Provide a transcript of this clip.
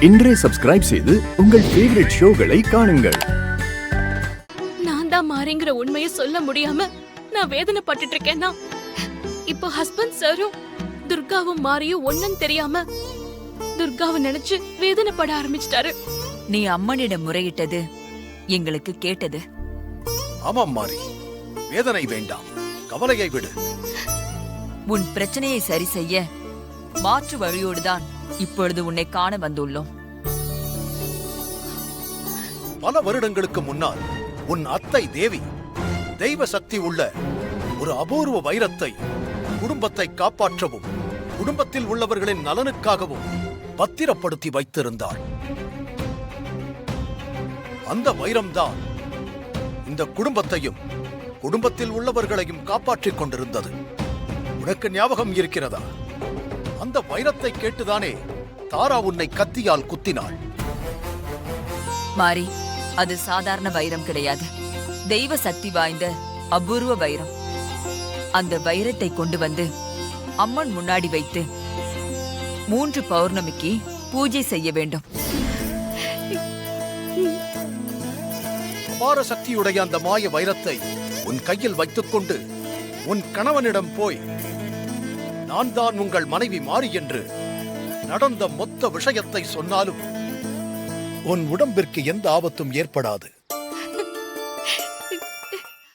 இன்றே சப்ஸ்கிரைப் செய்து உங்கள் ஃபேவரட் ஷோகளை காணுங்கள். நான் தான் மாறிங்கிற உண்மையை சொல்ல முடியாம நான் வேதனைப்பட்டுட்டு இருக்கேன்னா, இப்போ ஹஸ்பண்ட் சாரும் துர்காவும் மாறியும் ஒண்ணுன்னு தெரியாம துர்காவை நினைச்சு வேதனைப்பட ஆரம்பிச்சிட்டாரு. நீ அம்மனிடம் முறையிட்டது எங்களுக்கு கேட்டது. ஆமாம் மாறி, வேதனை வேண்டாம், கவலையை விடு. உன் பிரச்சனையை சரி செய்ய மாற்று வழியோடுதான் இப்பொழுது உன்னை காண வந்துள்ளோம். பல வருடங்களுக்கு முன்னால் உன் அத்தை தேவி தெய்வ சக்தி உள்ள ஒரு அபூர்வ வைரத்தை குடும்பத்தை காப்பாற்றவும் குடும்பத்தில் உள்ளவர்களின் நலனுக்காகவும் பத்திரப்படுத்தி வைத்திருந்தாள். அந்த வைரம்தான் இந்த குடும்பத்தையும் குடும்பத்தில் உள்ளவர்களையும் காப்பாற்றிக் கொண்டிருந்தது. உனக்கு ஞாபகம் இருக்கிறதா? அந்த வைரத்தை கேட்டுதானே தாரா உன்னை கத்தியால் குத்தினாள். மாறி, அது சாதாரண வைரம் கிடையாது, தெய்வ சக்தி வாய்ந்த அபூர்வ வைரம். அந்த வைரத்தை கொண்டு வந்து அம்மன் முன்னாடி வைத்து 3 பௌர்ணமிக்கு பூஜை செய்ய வேண்டும். அபார சக்தியுடைய அந்த மாய வைரத்தை உன் கையில் வைத்துக் கொண்டு உன் கணவனிடம் போய், நான் தான் உங்கள் மனைவி மாறி என்று நடந்த மொத்த விஷயத்தை சொன்னாலும் உன் உடம்பிற்கு எந்த ஆபத்தும் ஏற்படாது.